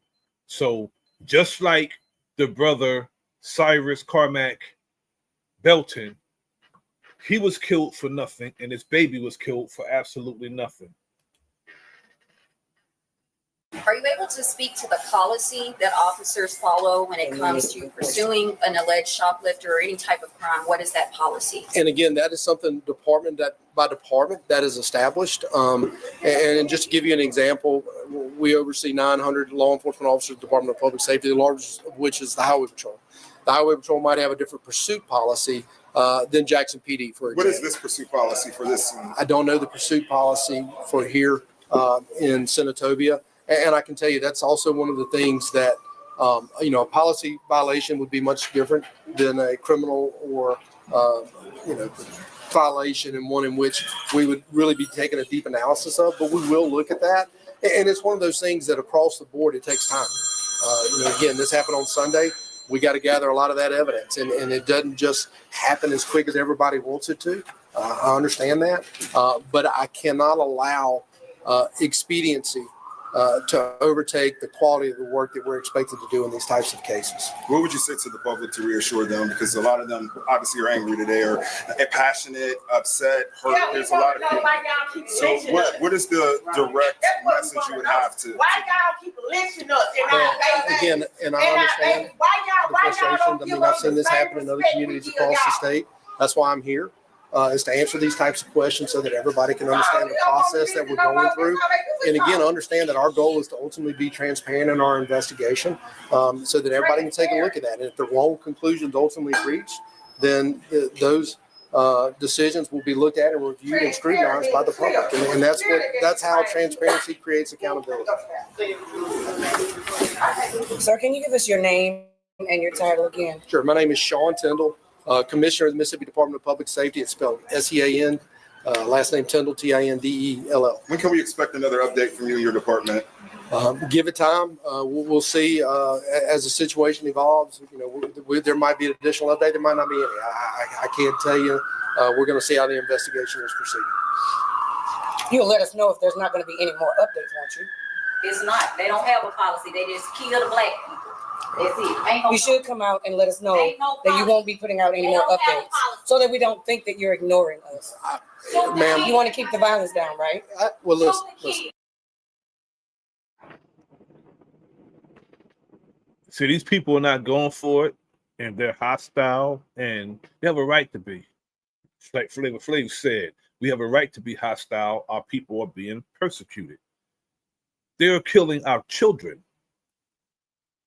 So just like the brother Cyrus Carmack Belton, he was killed for nothing, and his baby was killed for absolutely nothing. Are you able to speak to the policy that officers follow when it comes to pursuing an alleged shoplifter or any type of crime? What is that policy? And again, that is something department by department that is established. And just to give you an example, we oversee 900 law enforcement officers at the Department of Public Safety, the largest of which is the Highway Patrol. The Highway Patrol might have a different pursuit policy than Jackson PD, for example. What is this pursuit policy for this? I don't know the pursuit policy for here in Senatobia. And I can tell you that's also one of the things that, a policy violation would be much different than a criminal or, violation, and one in which we would really be taking a deep analysis of. But we will look at that. And it's one of those things that across the board, it takes time. Again, this happened on Sunday. We got to gather a lot of that evidence. And it doesn't just happen as quick as everybody wants it to. I understand that. But I cannot allow expediency to overtake the quality of the work that we're expected to do in these types of cases. What would you say to the public to reassure them? Because a lot of them obviously are angry today, or passionate, upset, hurt. There's a lot of people. So what is the direct message you would have to? Why y'all keep lynching us? Again, and I understand the frustration. I mean, I've seen this happen in other communities across the state. That's why I'm here. Is to answer these types of questions so that everybody can understand the process that we're going through. And again, understand that our goal is to ultimately be transparent in our investigation so that everybody can take a look at that. And if the wrong conclusions ultimately reached, then those decisions will be looked at and reviewed and scrutinized by the public. And that's how transparency creates accountability. Sir, can you give us your name and your title again? Sure. My name is Sean Tyndall. Commissioner of the Mississippi Department of Public Safety. It's spelled S-E-A-N, last name Tindall, T-I-N-D-E-L-L. When can we expect another update from you and your department? Give it time. We'll see as the situation evolves. You know, there might be an additional update. There might not be any. I can't tell you. We're going to see how the investigation is proceeding. You'll let us know if there's not going to be any more updates, won't you? It's not. They don't have a policy. They just kill the black people. That's it. Ain't no You should come out and let us know that you won't be putting out any more updates so that we don't think that you're ignoring us. Ma'am, you want to keep the violence down, right? Well, listen. See, these people are not going for it, and they're hostile, and they have a right to be. Like Flavor Flav said, we have a right to be hostile. Our people are being persecuted. They're killing our children.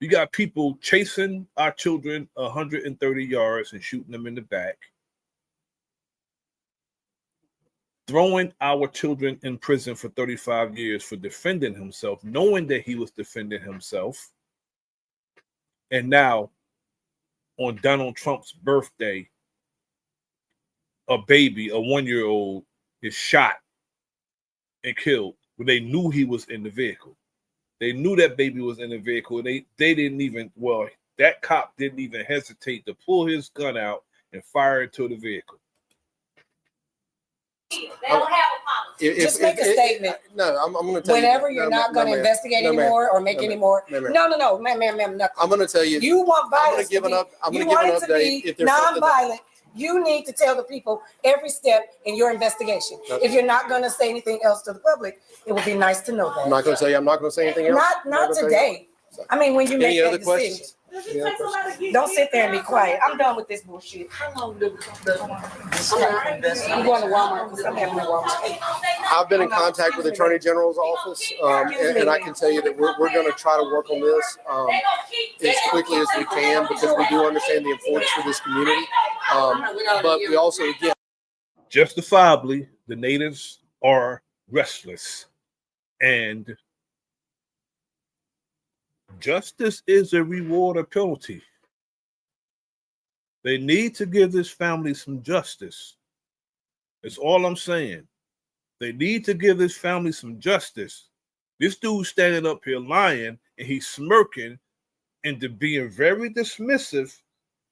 You got people chasing our children 130 yards and shooting them in the back, throwing our children in prison for 35 years for defending himself, knowing that he was defending himself. And now, on Donald Trump's birthday, a baby, a 1-year-old, is shot and killed when they knew he was in the vehicle. They knew that baby was in the vehicle. They didn't even, well, that cop didn't even hesitate to pull his gun out and fire into the vehicle. They don't have a policy. Just make a statement. No, I'm going to tell Whenever you. you're not going to investigate anymore or make any more. No, ma'am, nothing. I'm going to tell you. You want violence I'm going to give an update if there's non-violent. You need to tell the people every step in your investigation. If you're not going to say anything else to the public, it would be nice to know that. I'm not going to tell you. I'm not going to say anything else. Not today. I mean, when you make that decision. Don't sit there and be quiet. I'm done with this bullshit. How long do I'm going to Walmart because I'm having a Walmart. I've been in contact with the Attorney General's office, and I can tell you that we're going to try to work on this as quickly as we can because we do understand the importance for this community. But we also, again, justifiably, the natives are restless, and justice is a reward or penalty. They need to give this family some justice. That's all I'm saying. They need to give this family some justice. This dude's standing up here lying, and he's smirking and being very dismissive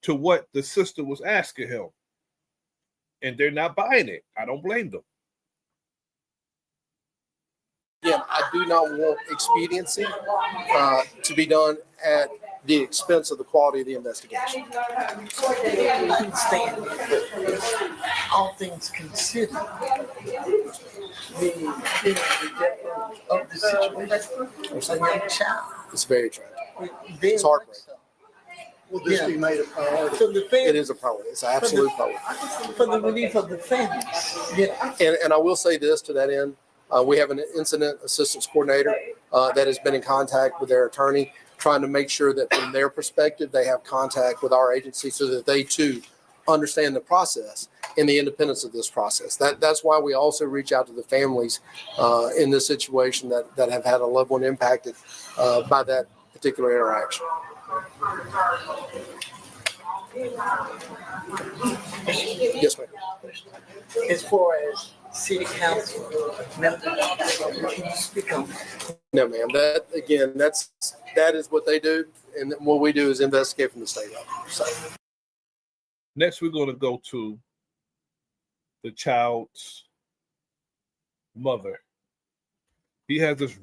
to what the sister was asking him. And they're not buying it. I don't blame them. Again, I do not want expediency to be done at the expense of the quality of the investigation. All things considered, the of the situation, a young child. It's very tragic. It's heartbreaking. Will this be made a priority? For the family, it is a priority. It's an absolute priority. For the relief of the families. Yeah. And I will say this to that end. We have an incident assistance coordinator that has been in contact with their attorney, trying to make sure that from their perspective, they have contact with our agency so that they too understand the process and the independence of this process. That's why we also reach out to the families in this situation that have had a loved one impacted by that particular interaction. Yes, ma'am. As far as city council members, can you speak on that? No, ma'am. That is what they do, and what we do is investigate from the state level. So. Next, we're going to go to the child's mother. He has this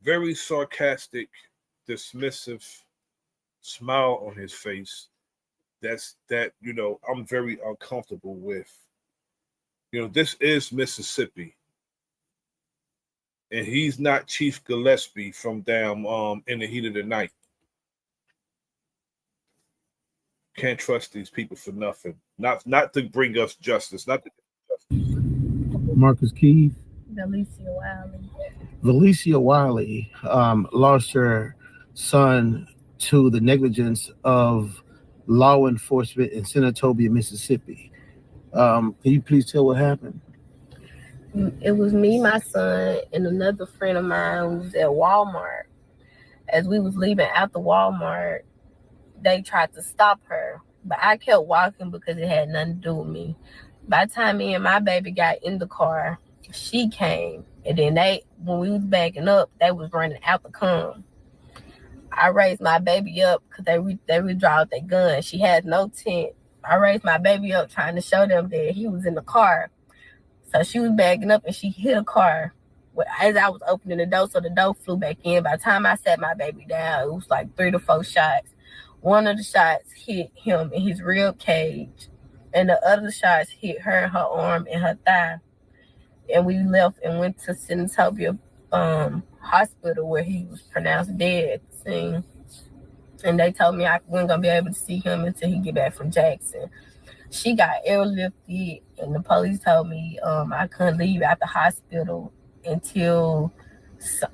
very sarcastic, dismissive smile on his face. I'm very uncomfortable with. This is Mississippi. And he's not Chief Gillespie from down in the heat of the night. Can't trust these people for nothing. Not to bring us justice. Not to Marcus Keith. Valicia Wiley lost her son to the negligence of law enforcement in Senatobia, Mississippi. Can you please tell what happened? It was me, my son, and another friend of mine who was at Walmart. As we was leaving out the Walmart, they tried to stop her, but I kept walking because it had nothing to do with me. By the time me and my baby got in the car, she came, and then when we was backing up, they was running out the come. I raised my baby up because they withdraw their gun. She had no tent. I raised my baby up trying to show them that he was in the car. So she was backing up and she hit a car as I was opening the door, so the door flew back in. By the time I sat my baby down, it was like 3 to 4 shots. One of the shots hit him in his rib cage, and the other shots hit her in her arm and her thigh. And we left and went to Senatobia Hospital, where he was pronounced dead at the scene. And they told me I wasn't gonna be able to see him until he get back from Jackson. She got airlifted, and the police told me I couldn't leave out the hospital until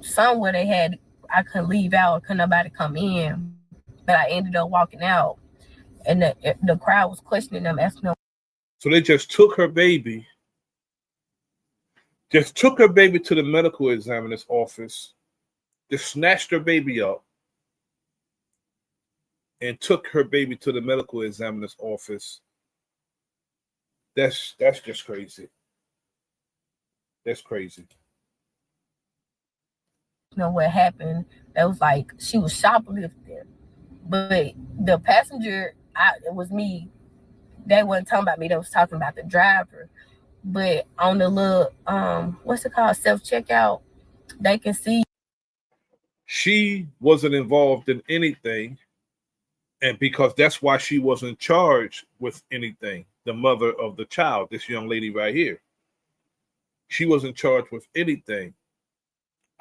somewhere I couldn't leave out, couldn't nobody come in. But I ended up walking out, and the crowd was questioning them, asking them. So they just took her baby to the medical examiner's office, just snatched her baby up, and took her baby to the medical examiner's office. That's just crazy. That's crazy. You know what happened? That was like she was shoplifting, but the passenger, it was me. They wasn't talking about me. They was talking about the driver. But on the little what's it called, self-checkout, they can see She wasn't involved in anything, and because that's why she wasn't charged with anything. The mother of the child, this young lady right here, she wasn't charged with anything.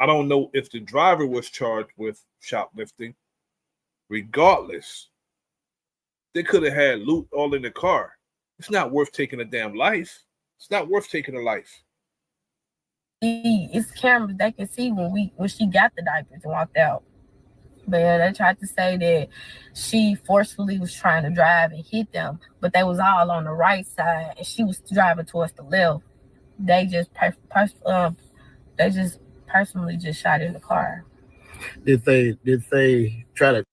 I don't know if the driver was charged with shoplifting. Regardless, they could have had loot all in the car. It's not worth taking a damn life. It's not worth taking a life. it's cameras. They can see when she got the diapers and walked out. But yeah, they tried to say that she forcefully was trying to drive and hit them, but they was all on the right side and she was driving towards the left. They just personally just shot in the car. Did they try to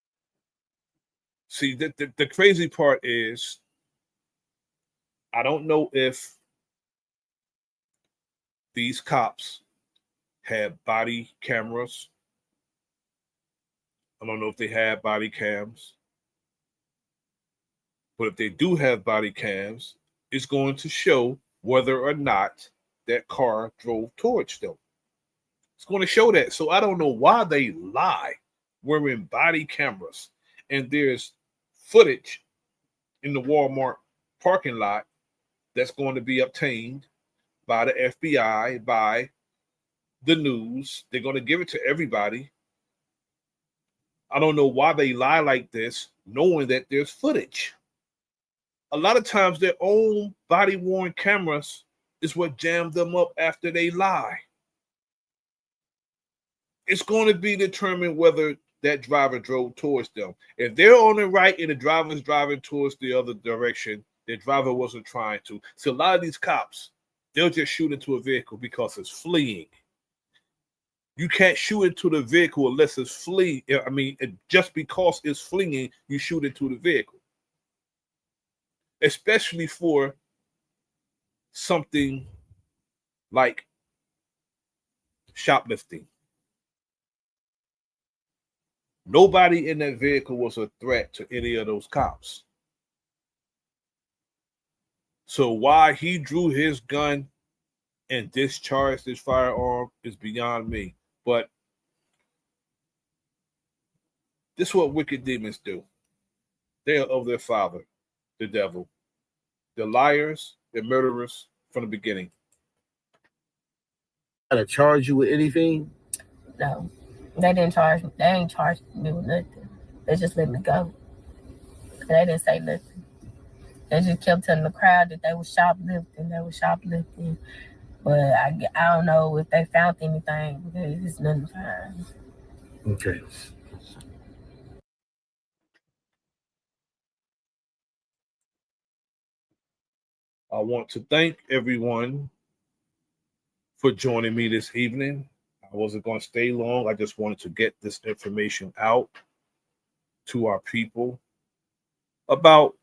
see the crazy part is, I don't know if these cops had body cameras. I don't know if they had body cams. But if they do have body cams, it's going to show whether or not that car drove towards them. It's going to show that. So I don't know why they lie. We're in body cameras, and there's footage in the Walmart parking lot that's going to be obtained by the FBI, by the news. They're going to give it to everybody. I don't know why they lie like this, knowing that there's footage. A lot of times their own body-worn cameras is what jammed them up after they lie. It's going to be determined whether that driver drove towards them. If they're on the right and the driver's driving towards the other direction, the driver wasn't trying to. So a lot of these cops, they'll just shoot into a vehicle because it's fleeing. You can't shoot into the vehicle unless it's fleeing. I mean, just because it's fleeing, you shoot into the vehicle. Especially for something like shoplifting. Nobody in that vehicle was a threat to any of those cops. So why he drew his gun and discharged his firearm is beyond me. But this is what wicked demons do. They are of their father, the devil. They're liars, they're murderers from the beginning. try to charge you with anything? No, they didn't charge me. They ain't charged me with nothing. They just let me go. They didn't say nothing. They just kept telling the crowd that they were shoplifting. They were shoplifting. But I don't know if they found anything because it's nothing to find. Okay. I want to thank everyone for joining me this evening. I I wasn't going to stay long. I just wanted to get this information out to our people about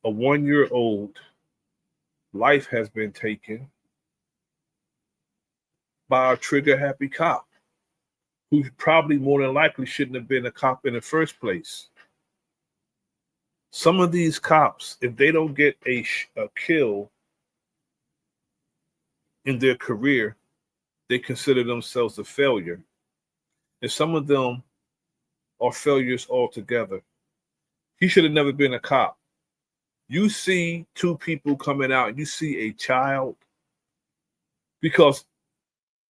a 1-year-old life has been taken by a trigger-happy cop who probably more than likely shouldn't have been a cop in the first place. Some of these cops, if they don't get a kill in their career, they consider themselves a failure. And some of them are failures altogether. He should have never been a cop. You see two people coming out, you see a child, because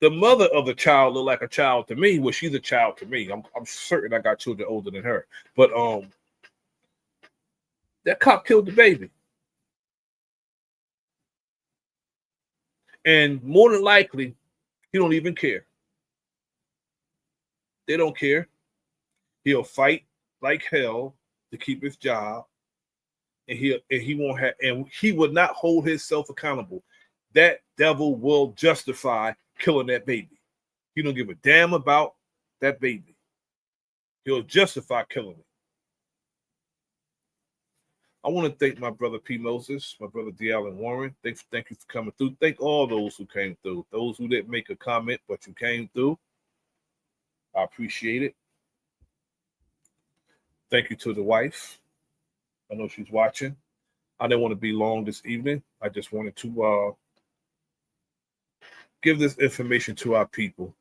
the mother of the child looked like a child to me. Well, she's a child to me. I'm certain I got children older than her. But that cop killed the baby. And more than likely, he don't even care. They don't care. He'll fight like hell to keep his job. And he won't have, and he will not hold himself accountable. That devil will justify killing that baby. He don't give a damn about that baby. He'll justify killing it. I want to thank my brother P. Moses, my brother D. Allen Warren. Thank you for coming through. Thank all those who came through. Those who didn't make a comment, but you came through. I appreciate it. Thank you to the wife. I know she's watching. I didn't want to be long this evening. I just wanted to give this information to our people.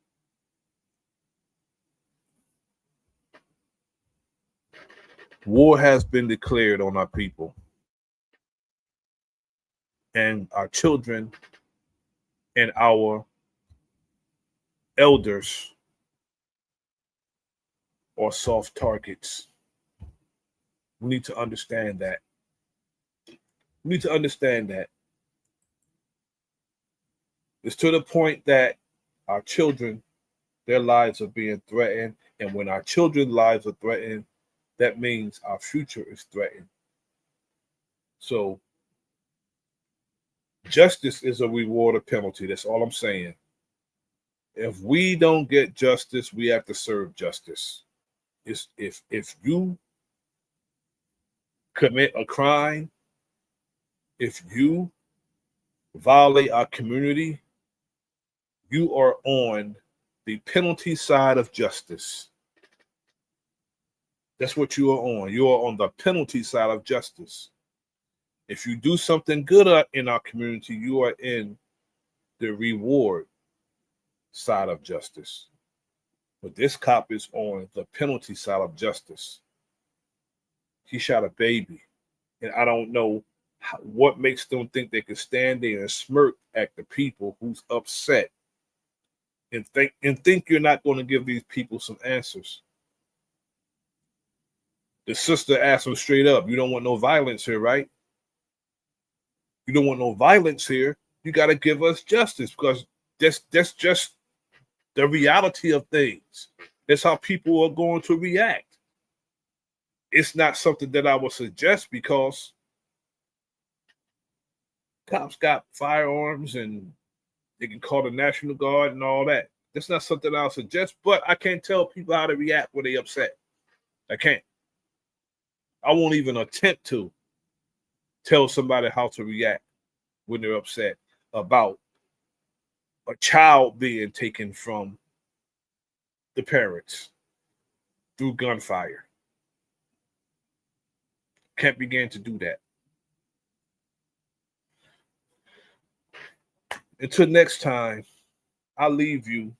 War has been declared on our people. And our children and our elders are soft targets. We need to understand that. We need to understand that. It's to the point that our children, their lives are being threatened. And when our children's lives are threatened, that means our future is threatened. So justice is a reward or penalty. That's all I'm saying. If we don't get justice, we have to serve justice. If you commit a crime, if you violate our community, you are on the penalty side of justice. That's what you are on. You are on the penalty side of justice. If you do something good in our community, you are in the reward side of justice. But this cop is on the penalty side of justice. He shot a baby. And I don't know what makes them think they can stand there and smirk at the people who's upset and think you're not going to give these people some answers. The sister asked him straight up, you don't want no violence here, right? You don't want no violence here. You got to give us justice, because that's just the reality of things. That's how people are going to react. It's not something that I would suggest, because cops got firearms and they can call the National Guard and all that. That's not something I'll suggest, but I can't tell people how to react when they're upset. I can't. I won't even attempt to tell somebody how to react when they're upset about a child being taken from the parents through gunfire. Can't begin to do that. Until next time, I'll leave you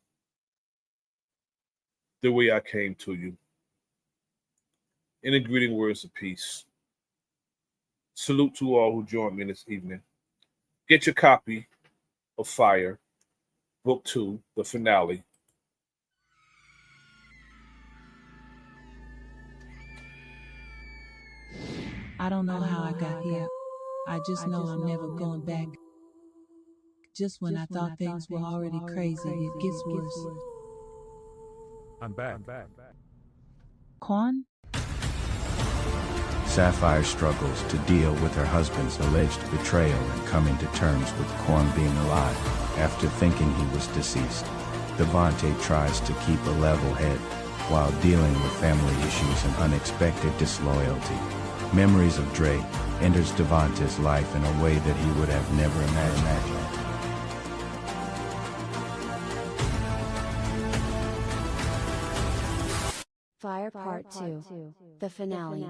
the way I came to you, in the greeting words of peace. Salute to all who joined me this evening. Get your copy of Fire, Book 2, the finale. I don't know how I got here. I just know I'm never going back. Just when I thought things were already crazy, it gets worse. I'm back. Quan? Sapphire struggles to deal with her husband's alleged betrayal and coming to terms with Quan being alive after thinking he was deceased. Devontae tries to keep a level head while dealing with family issues and unexpected disloyalty. Memories of Dre enters Devontae's life in a way that he would have never imagined. Fire Part 2, the finale.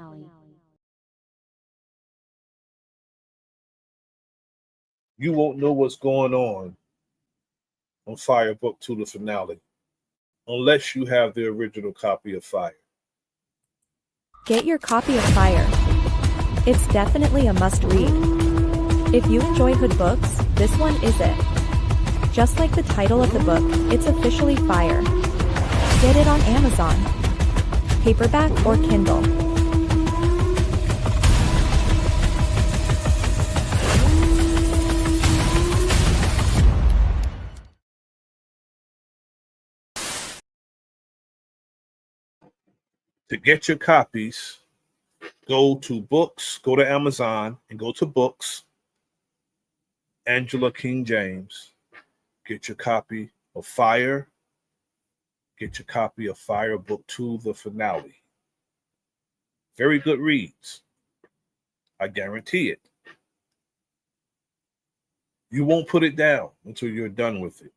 You won't know what's going on Fire Book 2, the finale, unless you have the original copy of Fire. Get your copy of Fire. It's definitely a must-read. If you enjoy hood books, this one is it. Just like the title of the book, it's officially Fire. Get it on Amazon, paperback or Kindle. To get your copies, go to books, go to Amazon and go to books, Angela King James. Get your copy of Fire. Get your copy of Fire Book 2, the finale. Very good reads. I guarantee it. You won't put it down until you're done with it.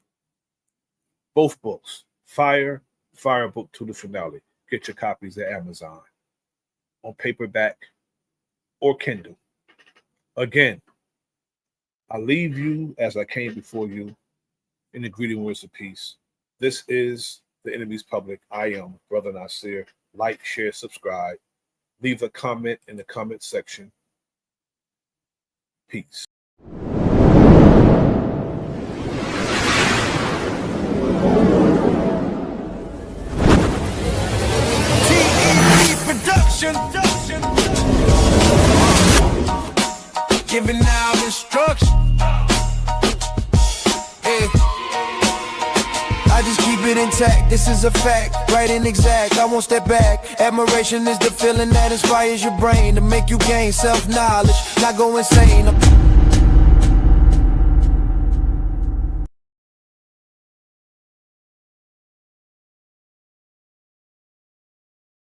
Both books, Fire Book 2, the finale. Get your copies at Amazon on paperback or Kindle. Again, I leave you as I came before you in the greeting words of peace. This is the Enemy's Public. I am Bro.Nasir. Like, share, subscribe. Leave a comment in the comment section. Peace. Giving out instruction. Hey. I just keep it intact, this is a fact, right and exact, I won't step back. Admiration is the feeling that inspires your brain to make you gain self-knowledge, not go insane.